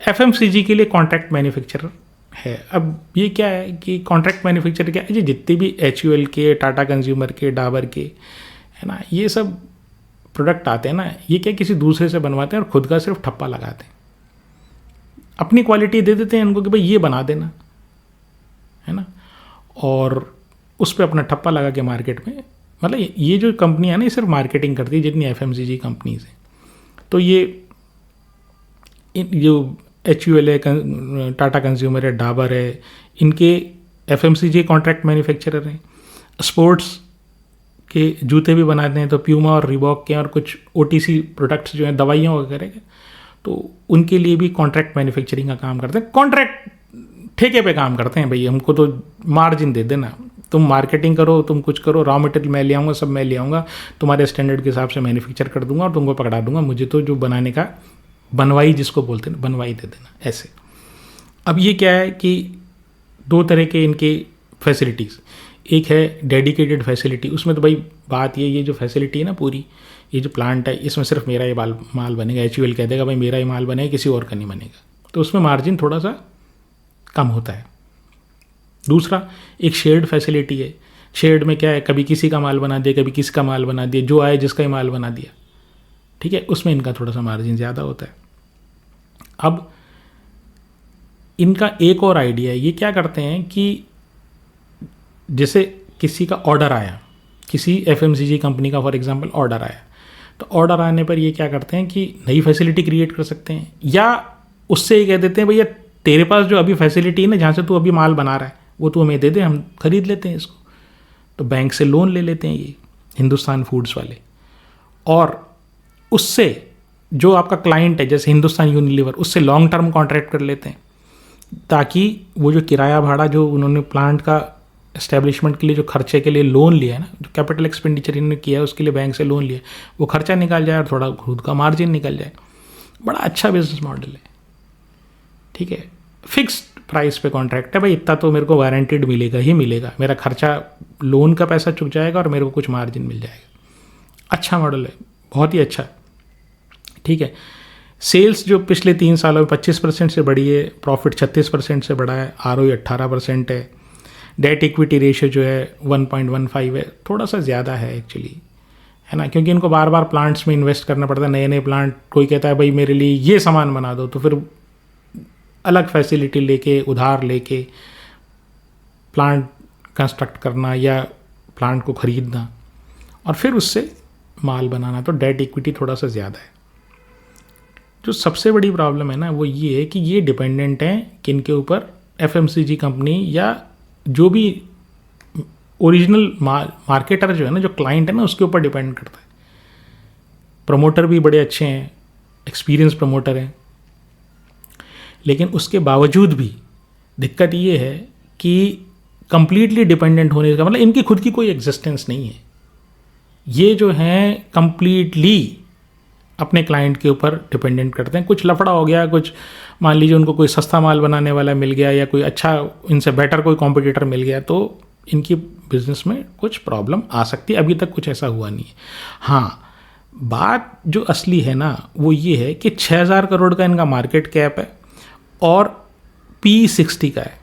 FMCG के लिए contract manufacturer है। अब ये क्या है कि कॉन्ट्रैक्ट मैन्युफैक्चरर क्या है, जितने भी HUL के, टाटा कंज्यूमर के, डाबर के, है ना, ये सब प्रोडक्ट आते हैं ना, ये क्या किसी दूसरे से बनवाते हैं और खुद का सिर्फ ठप्पा लगाते हैं, अपनी क्वालिटी दे देते हैं इनको कि भाई ये बना देना, है ना, और उस पर अपना ठप्पा लगा के मार्केट में, मतलब ये जो कंपनी है ना, ये सिर्फ मार्केटिंग करती है जितनी FMCG कंपनीज हैं। तो ये जो HUL है, टाटा कंज्यूमर है, डाबर है, इनके FMCG कॉन्ट्रैक्ट मैन्युफैक्चरर हैं। स्पोर्ट्स के जूते भी बनाते हैं, तो प्यूमा और रिबॉक के और कुछ OTC प्रोडक्ट्स जो हैं दवाइयों वगैरह के, तो उनके लिए भी कॉन्ट्रैक्ट मैन्युफैक्चरिंग का काम करते हैं। कॉन्ट्रैक्ट ठेके पे काम करते हैं, भाई हमको तो मार्जिन दे देना, तुम मार्केटिंग करो, तुम कुछ करो, रॉ मटेरियल मैं ले आऊँगा, सब मैं ले आऊँगा, तुम्हारे स्टैंडर्ड के हिसाब से मैन्युफैक्चर कर दूंगा और तुमको पकड़ा दूंगा, मुझे तो जो बनाने का बनवाई जिसको बोलते हैं बनवाई दे देना, ऐसे। अब ये क्या है कि दो तरह के इनके फैसिलिटीज़, एक है डेडिकेटेड फैसिलिटी, उसमें तो भाई बात ये जो फैसिलिटी है ना पूरी, ये जो प्लांट है, इसमें सिर्फ मेरा ही माल बनेगा, HUL कह देगा भाई मेरा ही माल बनेगा, किसी और का नहीं बनेगा, तो उसमें मार्जिन थोड़ा सा कम होता है। दूसरा एक शेयर्ड फैसिलिटी है, शेयर्ड में क्या है, कभी किसी का माल बना दिया, कभी किसी का माल बना दिया, जो आए जिसका ही माल बना दिया, ठीक है, उसमें इनका थोड़ा सा मार्जिन ज़्यादा होता है। अब इनका एक और आइडिया है, ये क्या करते हैं कि जैसे किसी का ऑर्डर आया, किसी FMCG कंपनी का फॉर एग्जांपल ऑर्डर आया, तो ऑर्डर आने पर ये क्या करते हैं कि नई फैसिलिटी क्रिएट कर सकते हैं, या उससे ये कह देते हैं भैया तेरे पास जो अभी फैसिलिटी है ना, जहाँ से तू अभी माल बना रहा है, वो तू हमें दे दे, हम खरीद लेते हैं इसको। तो बैंक से लोन ले लेते हैं ये हिंदुस्तान फूड्स वाले, और उससे जो आपका क्लाइंट है जैसे हिंदुस्तान यूनिलीवर, उससे लॉन्ग टर्म कॉन्ट्रैक्ट कर लेते हैं, ताकि वो जो किराया भाड़ा जो उन्होंने प्लांट का एस्टेब्लिशमेंट के लिए जो खर्चे के लिए लोन लिया है ना, जो कैपिटल एक्सपेंडिचर इन्होंने किया है उसके लिए बैंक से लोन लिया, वो खर्चा निकल जाए और थोड़ा खुद का मार्जिन निकल जाए। बड़ा अच्छा बिजनेस मॉडल है, ठीक है। फिक्स्ड प्राइस पे कॉन्ट्रैक्ट है, भाई इतना तो मेरे को वारंटेड मिलेगा ही मिलेगा, मेरा खर्चा लोन का पैसा चुक जाएगा और मेरे को कुछ मार्जिन मिल जाएगा। अच्छा मॉडल है, बहुत ही अच्छा, ठीक है। सेल्स जो पिछले 3 सालों में 25% से बढ़ी है, प्रॉफिट 36% से बढ़ा है, ROE 18% है, डेट इक्विटी रेशियो जो है 1.15 है, थोड़ा सा ज़्यादा है एक्चुअली, है ना, क्योंकि इनको बार बार प्लांट्स में इन्वेस्ट करना पड़ता है, नए नए प्लांट, कोई कहता है भाई मेरे लिए ये सामान बना दो, तो फिर अलग फैसिलिटी लेके उधार लेके प्लांट कंस्ट्रक्ट करना या प्लांट को ख़रीदना और फिर उससे माल बनाना, तो डेट इक्विटी थोड़ा सा ज़्यादा है। जो सबसे बड़ी प्रॉब्लम है ना वो ये है कि ये डिपेंडेंट हैं किन के ऊपर, FMCG कंपनी या जो भी ओरिजिनल मार्केटर जो है ना, जो क्लाइंट है ना, उसके ऊपर डिपेंड करता है। प्रमोटर भी बड़े अच्छे हैं, एक्सपीरियंस प्रमोटर हैं, लेकिन उसके बावजूद भी दिक्कत ये है कि कंप्लीटली डिपेंडेंट होने का मतलब इनकी खुद की कोई एग्जिस्टेंस नहीं है। ये जो हैं कंप्लीटली अपने क्लाइंट के ऊपर डिपेंडेंट करते हैं। कुछ लफड़ा हो गया, कुछ मान लीजिए उनको कोई सस्ता माल बनाने वाला मिल गया या कोई अच्छा इनसे बेटर कोई कॉम्पिटिटर मिल गया, तो इनकी बिजनेस में कुछ प्रॉब्लम आ सकती है। अभी तक कुछ ऐसा हुआ नहीं है। हाँ, बात जो असली है ना वो ये है कि 6000 करोड़ का इनका मार्केट कैप है और P60 का है।